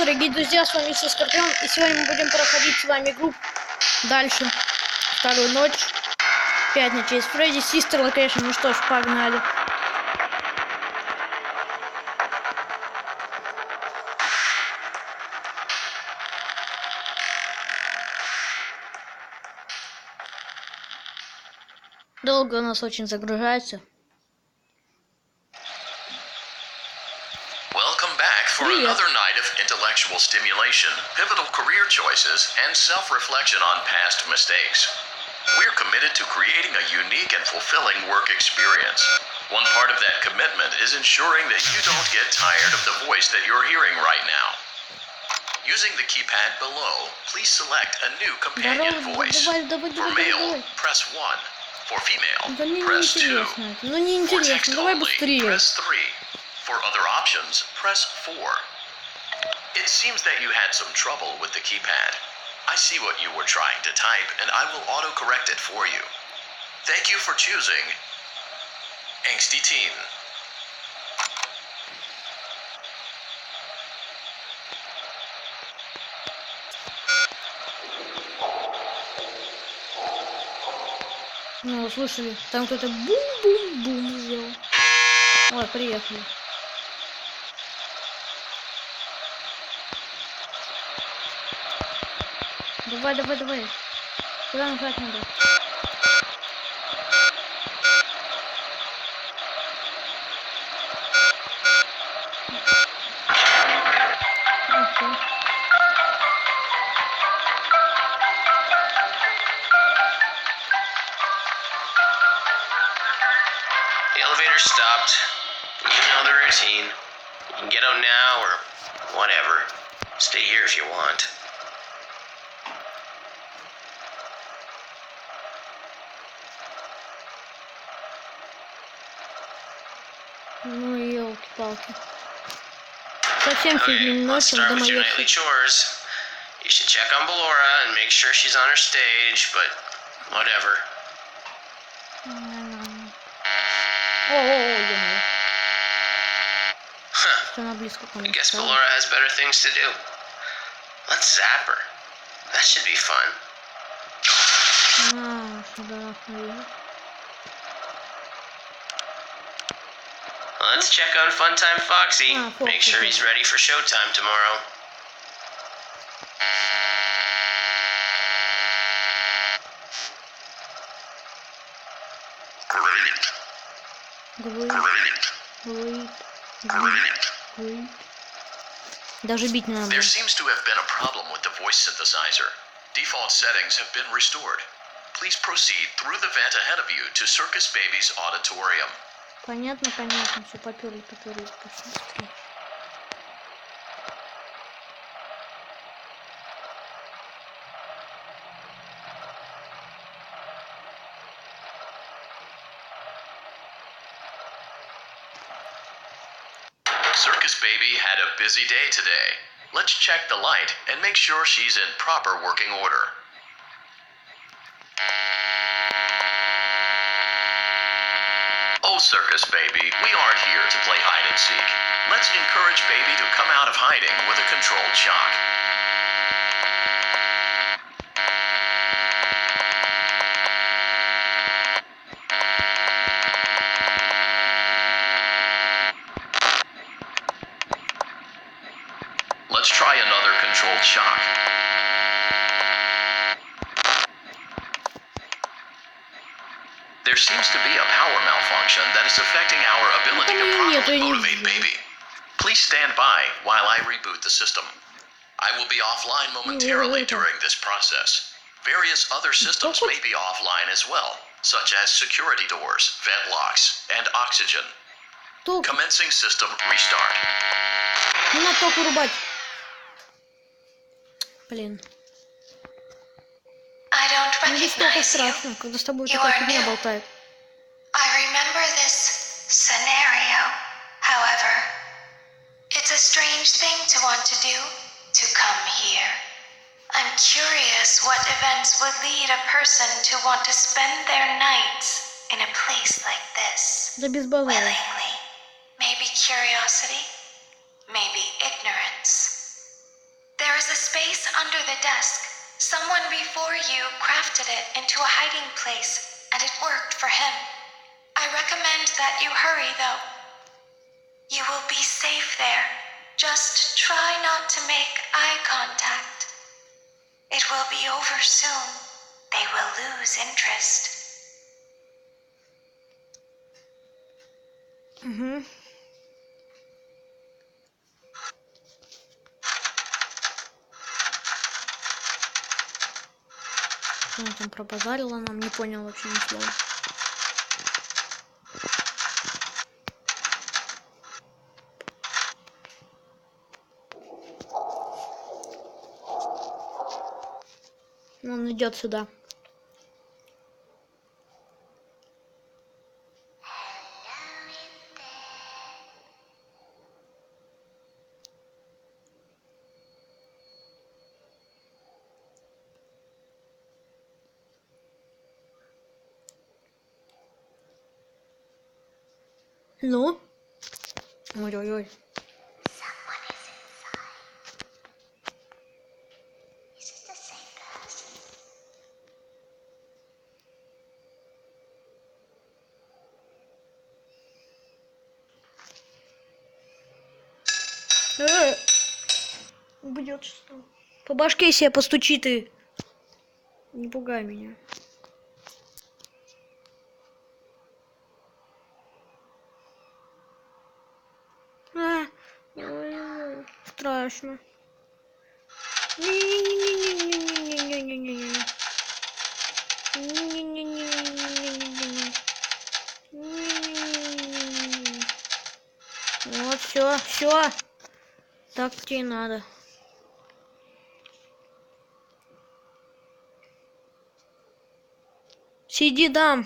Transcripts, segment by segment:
дорогие друзья, с вами Скорпион, и сегодня мы будем проходить с вами игру дальше. Вторую ночь. 5 ночей с Фредди, Sister Location. Ну что ж, погнали. Долго у нас очень загружается. For another night of intellectual stimulation, pivotal career choices, and self-reflection on past mistakes. We're committed to creating a unique and fulfilling work experience. One part of that commitment is ensuring that you don't get tired of the voice that you're hearing right now. Using the keypad below, please select a new companion voice. For male, press 1. For female, press 2. For text only, press 3. For other options, press 4. It seems that you had some trouble with the keypad. I see what you were trying to type, and I will auto-correct it for you. Thank you for choosing Angsty Teen. Ну, слушали, там кто-то бум-бум-бум сделал. Ой, приехали. Давай, давай, давай. Куда нажать надо? Окей. The elevator stopped. You know the routine. You can get out now or whatever. Stay here if you want. Ну, елки-палки. Зачем Okay, фигню let's ночью start with your домоётся? nightly chores. You should check on Ballora and make sure she's on her stage, but whatever. О-о-о, Huh. что она близко ко I мне guess стала. Ballora has better things to do. Let's zap her. That should be fun. Сюда нахуй. Let's check on Funtime Foxy. Make sure he's ready for showtime tomorrow. Great. Даже бить не надо. There seems to have been a problem with the voice synthesizer. Default settings have been restored. Please proceed through the vent ahead of you to Circus Baby's auditorium. Понятно, понятно. Все, поперли, пошли быстрее. Circus Baby had a busy day today. Let's check the light and make sure she's in proper working order. Oh, Circus Baby, we aren't here to play hide and seek. Let's encourage Baby to come out of hiding with a controlled shock. Let's try another controlled shock. There seems to be a power malfunction that is affecting our ability to properly motivate Baby. Please stand by while I reboot the system. I will be offline momentarily during this process. Various other systems may be offline as well, such as security doors, vent locks, and oxygen. Commencing system restart. Не надо только рубать. Блин. Не столько страшно, когда с тобой такая фигня болтает. I remember this scenario. However, it's a strange thing to want to do, to come here. I'm curious what events would lead a person to want to spend their nights in a place like this. Да без базара. Willingly. Maybe curiosity, maybe ignorance. the desk. Someone before you crafted it into a hiding place, and it worked for him. I recommend that you hurry, though. You will be safe there. Just try not to make eye contact. It will be over soon. They will lose interest. Угу. Что она там пробазарила нам, не понял вообще ни слова. Он идет сюда. Ну? Ой-ой-ой. Убьет что? По башке себе постучи ты. Не пугай меня. Ой, страшно. Вот, все. Так тебе и надо. Сиди, дам.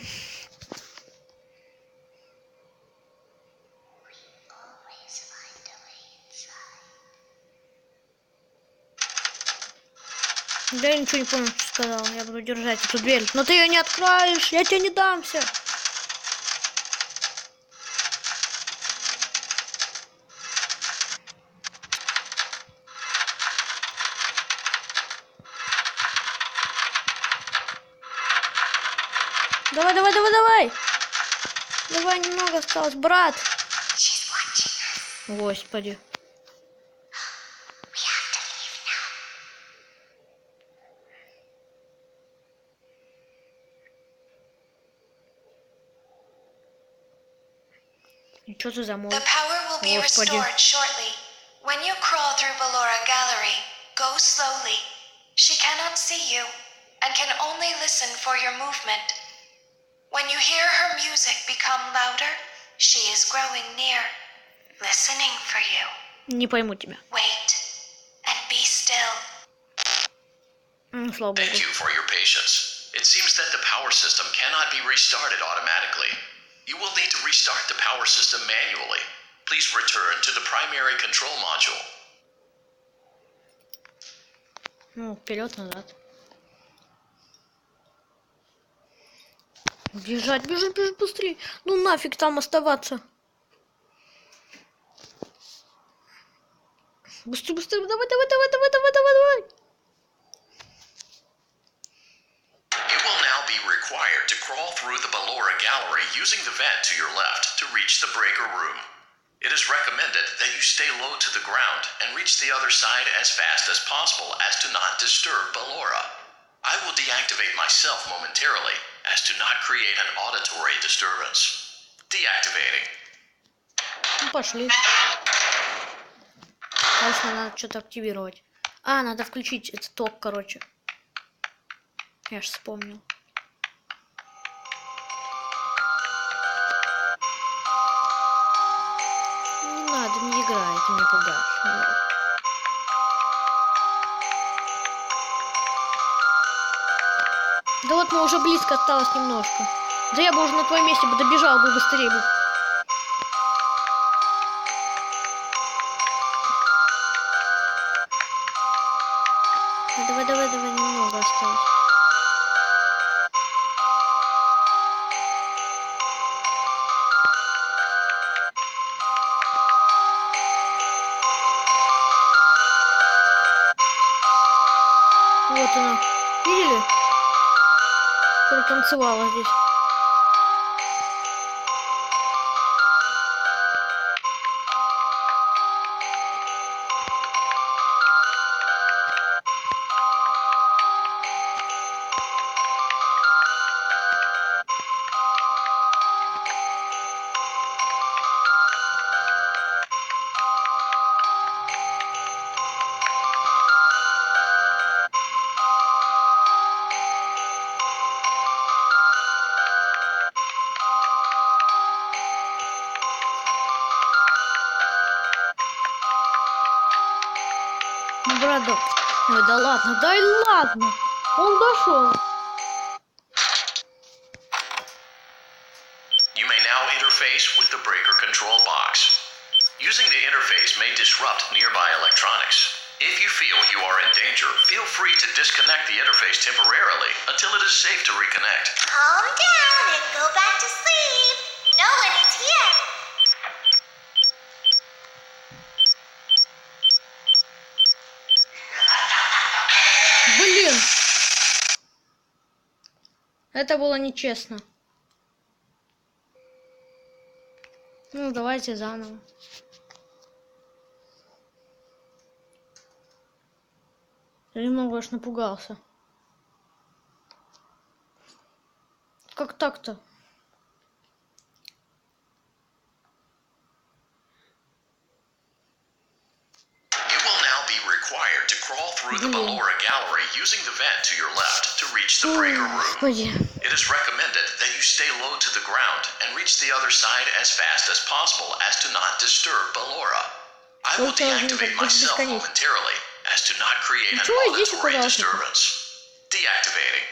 Да я ничего не понял, что сказал. Я буду держать эту дверь. Но ты ее не откроешь, я тебе не дамся. Давай. Давай, немного осталось, брат. Господи. И что ты за мой? The power will be Господи. restored shortly. When you crawl through Ballora Gallery, go slowly. She cannot see you and can only listen for your movement. When you hear her music become louder, she is growing near, listening for you. Не пойму тебя. Wait and be still. Слава богу. Thank you for your patience. It seems that the power system cannot be restarted automatically. You will need to restart the power system manually. Please return to the primary control module. Ну, вперед-назад. Бежать быстрее. Ну нафиг там оставаться. Быстрее, давай. You will now be required to crawl through the Ballora Gallery using the vent to your left to reach the breaker room. It is recommended that you stay low to the ground and reach the other side as fast as possible as to not disturb Ballora. I will deactivate myself momentarily as to not create an auditory disturbance. Deactivating. Ну пошли. Конечно, надо что-то активировать. Надо включить этот ток, короче. Я ж вспомнил. Не надо, не играй, ты меня пугаешь. Да вот мы уже близко осталось немножко. Да я бы уже на твоем месте бы добежал бы быстрее бы. Давай, немного осталось. Вот она. Видели? Которая танцевала здесь. Брат, ой, да ладно, да и ладно. Он дошел. You may now interface with the breaker control box. Using the interface may disrupt nearby electronics. If you feel you are in danger, feel free to disconnect the interface temporarily until it is safe to reconnect. Calm down and go back to sleep. No one is here. Блин. Это было нечестно. Ну, давайте заново. Я немного аж напугался. Как так-то? You will now be required to crawl through the Ballora gallery using the vent to your left to reach the breaker room. Господи. It is recommended that you stay low to the ground and reach the other side as fast as possible as to not disturb Ballora. I will deactivate myself momentarily as to not create an auditory disturbance. Deactivating.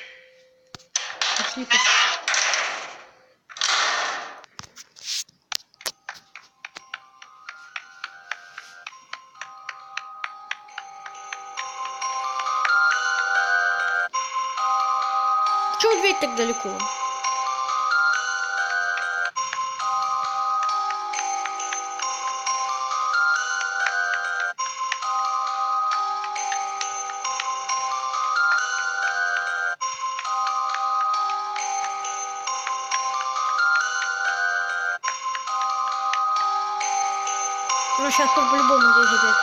Чего дверь так далеко? Ну сейчас по-любому здесь опять.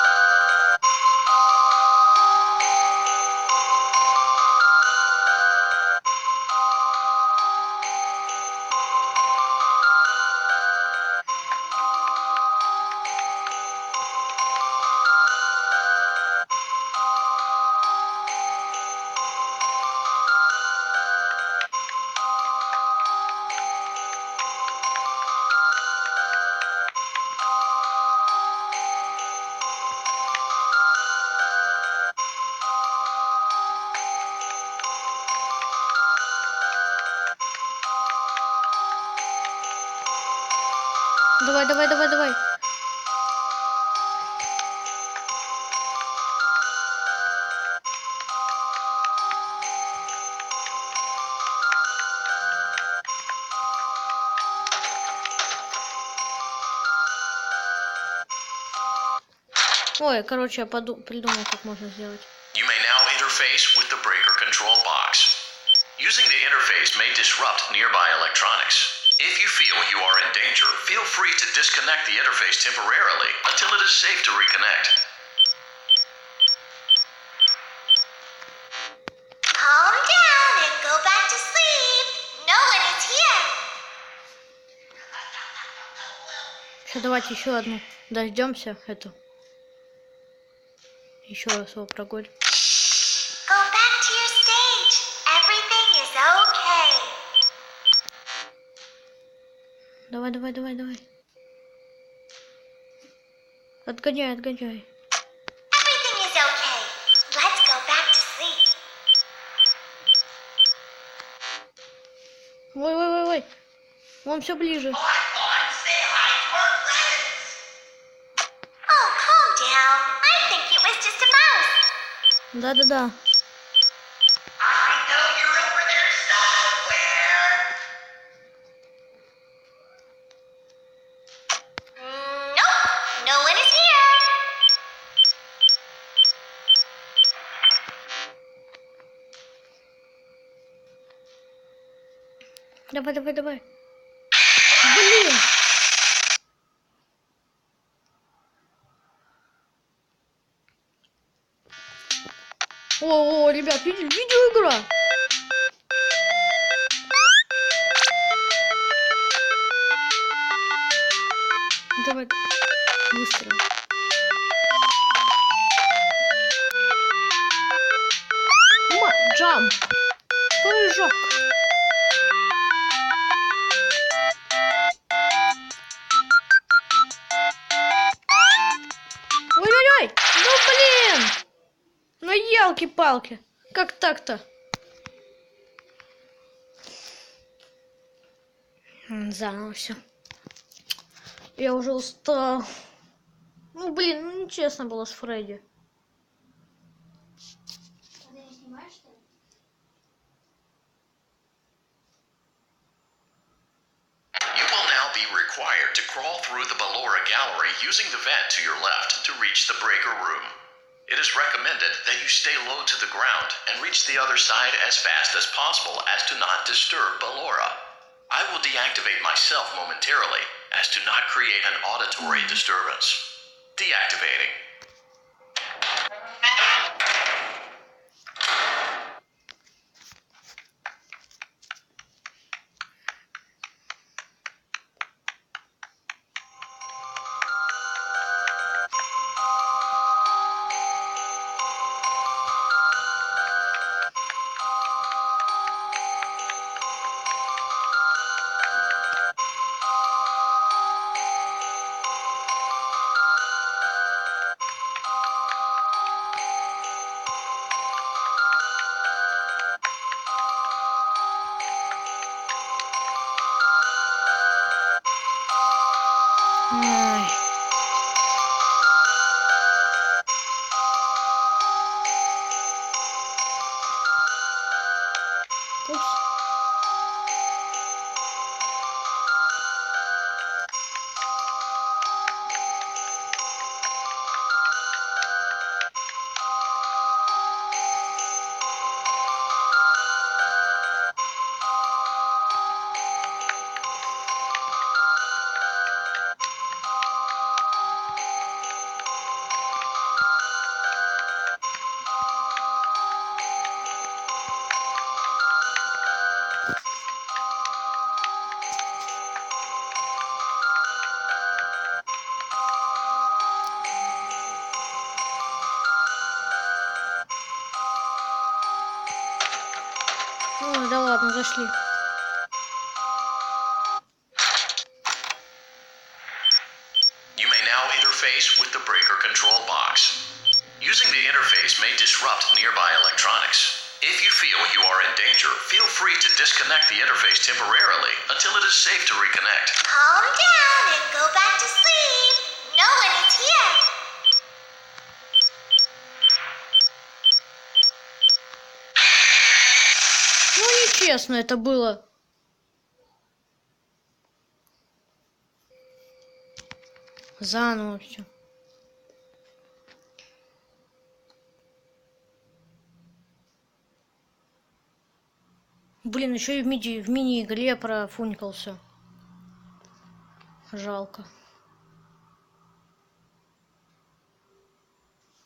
Давай, давай, давай, давай. Ой, короче, я придумал, как можно сделать. You may now interface with the breaker control box. Using the interface may disrupt nearby electronics. If you feel you are in danger, feel free to disconnect the interface temporarily until it is safe to reconnect. Calm down and go back to sleep. No one is here. Сейчас давайте еще одну. Дождемся эту. Еще раз его прогоним. Go back to your stage. Everything is okay. Давай, давай, давай, давай. Отгоняй, отгоняй. Everything is okay. Let's go back to sleep. Ой, ой, ой, ой. Он все ближе. Oh, calm down. I think it was just a mouse. Да-да-да. I know you're over there somewhere. Nope, no one is here. Давай, давай, давай. Блин! О, ребят, видеоигра. Давай, выстрелим. Джамп. Прыжок. Ой-ой-ой! Ну блин! Ну елки-палки! Как так-то? Заново все. Я уже устал. Ну блин, ну нечестно было с Фредди. You will now be required to crawl through the Ballora gallery using the vent to your left to reach the breaker room. It is recommended that you stay low to the ground and reach the other side as fast as possible as to not disturb Ballora. I will deactivate myself momentarily as to not create an auditory disturbance. Deactivating. Ай. Упс. Ой, да ладно, зашли. You may now interface with the breaker control box. Using the interface may disrupt nearby electronics. If you feel you are in danger, feel free to disconnect the interface temporarily until it is safe to reconnect. Calm down and go back to sleep. No one is here. Ну, нечестно это было. Заново все. Блин, еще и в мини-игре профунькался. Жалко.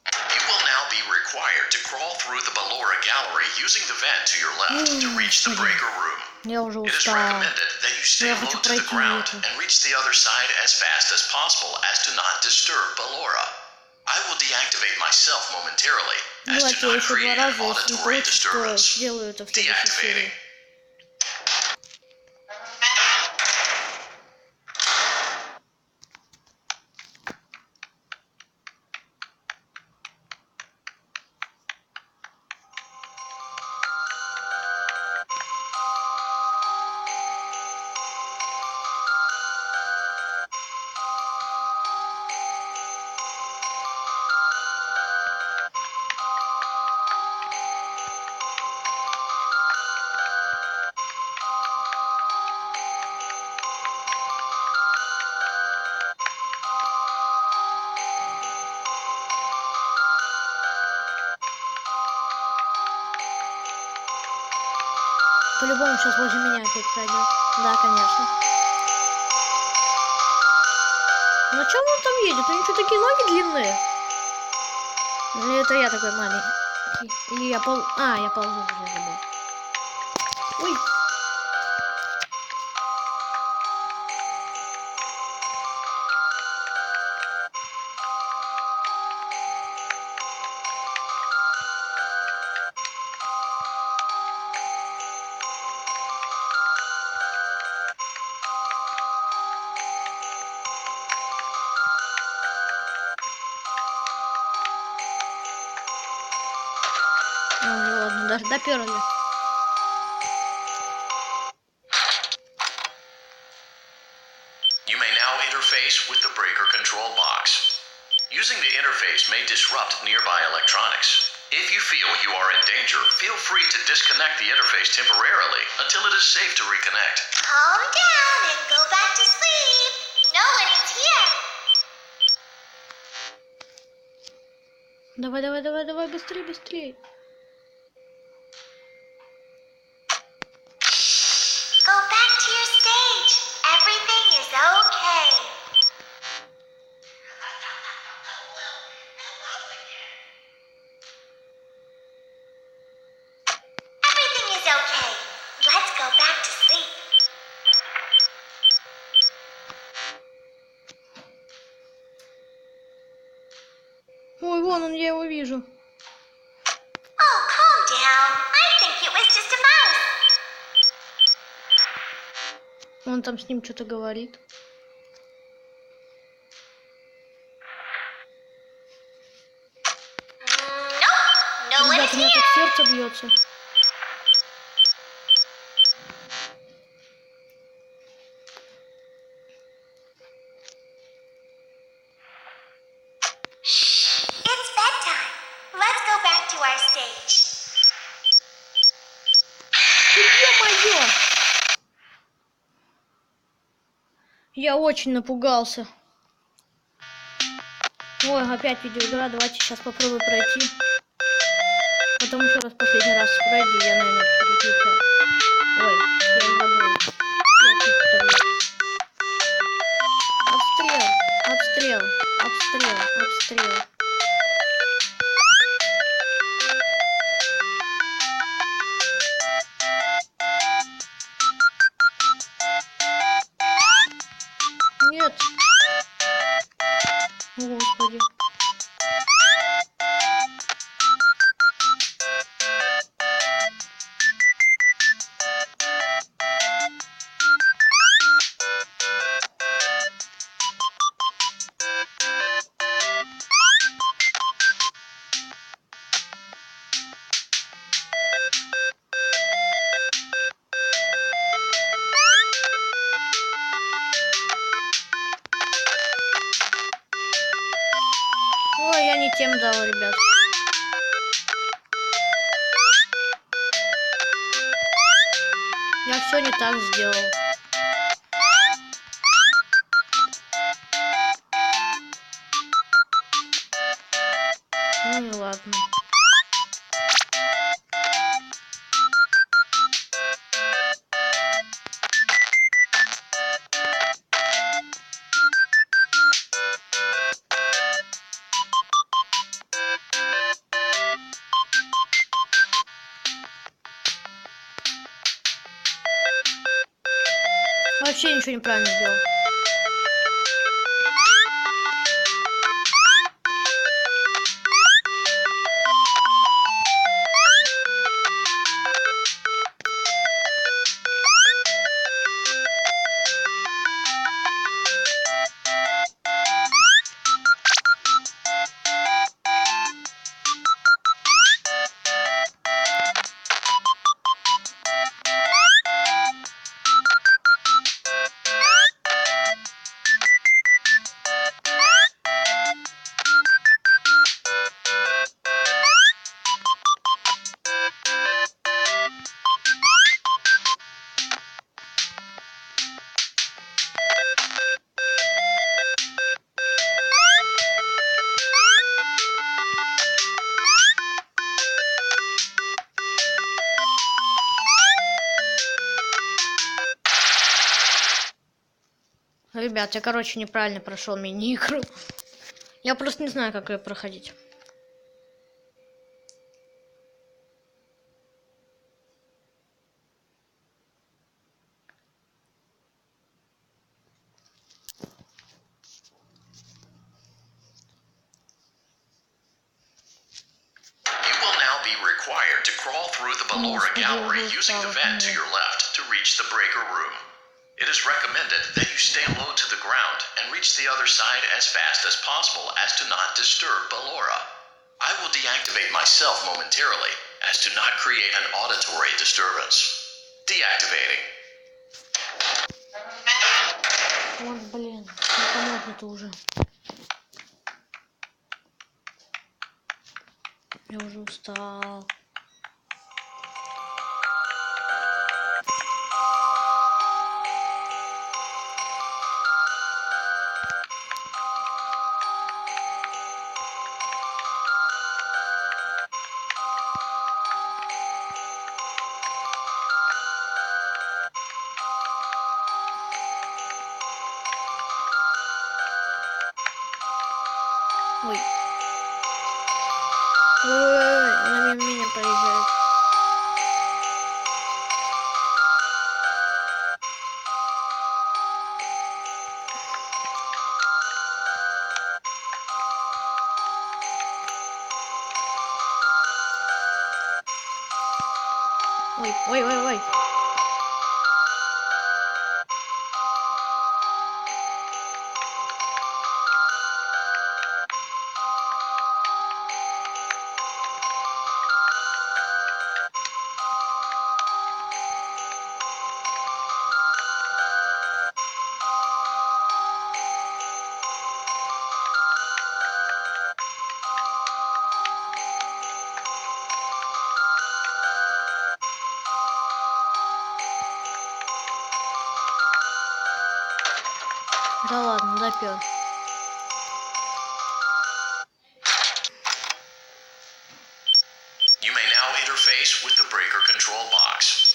You will now be required to crawl through the Ballora gallery using the vent to your left to reach the breaker room. Я уже It is устал. recommended that you stay Я low хочу to the пройти ground это. and reach the other side as fast as possible as to not disturb Ballora. I will deactivate myself momentarily as to Давайте я not еще два create an раза, если не auditory получится, то disturbance. сделаю это в следующей серии. Deactivating. По-любому сейчас возле меня опять пройдет. Да, конечно. Ну чё он там едет? У него что, такие ноги длинные? Или это я такой маленький? Или я пол... А, я ползу уже забыл. Ой. Ну ладно, даже доперли. You may now interface with the breaker control box. Using the interface may disrupt nearby electronics. If you feel you are in danger, feel free to disconnect the interface temporarily until it is safe to reconnect. Calm down and go back to sleep. No one is here. Давай, давай, давай, давай, быстрее, быстрее. Go back to your stage. Everything is okay. Everything is okay. Let's go back to sleep. Ой, вон он, я его вижу. Oh, calm down. I think it was just a mouse. Он там с ним что-то говорит. Nope. No one Ребята, is у меня here. так сердце бьется. It's bedtime. Let's go back to our stage. Ё-моё! Я очень напугался. Ой, опять видеоигра. Давайте сейчас попробую пройти. Потом еще раз последний раз с Фредди. Я, наверное, переключаю. Ой, я забыл. Обстрел, обстрел, обстрел, обстрел. Нет. Господи. Ой, я не тем дал, ребят. Я все не так сделал. Ну и ладно. Вообще ничего неправильно сделал. Ребят, я, короче, неправильно прошел мини-игру. Я просто не знаю, как ее проходить. You will now be required to crawl through the Ballora gallery using the vent to your left to reach the breaker room. It is recommended that you stay low to the ground and reach the other side as fast as possible as to not disturb Ballora. I will deactivate myself momentarily as to not create an auditory disturbance. Deactivating. Вот, блин, непонятно-то уже. Я уже устал. Ой. Ой, она мимо меня проезжает. Ой, ой, ой, ой. Да ладно, допёр. You may now interface with the breaker control box.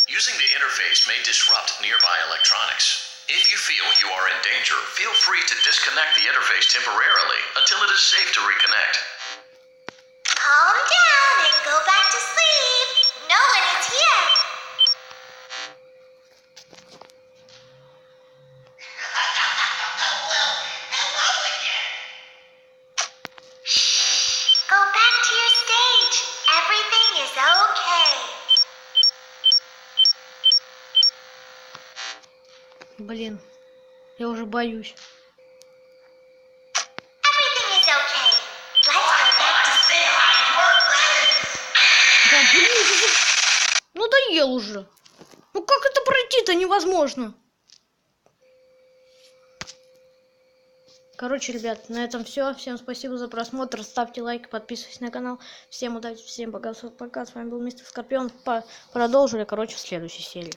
Using the interface may disrupt nearby electronics. If you feel you are in danger, feel free to disconnect the interface temporarily until it is safe to reconnect. Calm down and go back to sleep. No one is here. Go back to your stage. Everything is okay. Блин, я уже боюсь. Everything is okay. Let's go back to sleep. Да блин, надоел уже. Ну как это пройти-то невозможно? Короче, ребят, на этом все. Всем спасибо за просмотр. Ставьте лайк, подписывайтесь на канал. Всем удачи, всем пока. С вами был мистер Скорпион. Продолжили, короче, в следующей серии.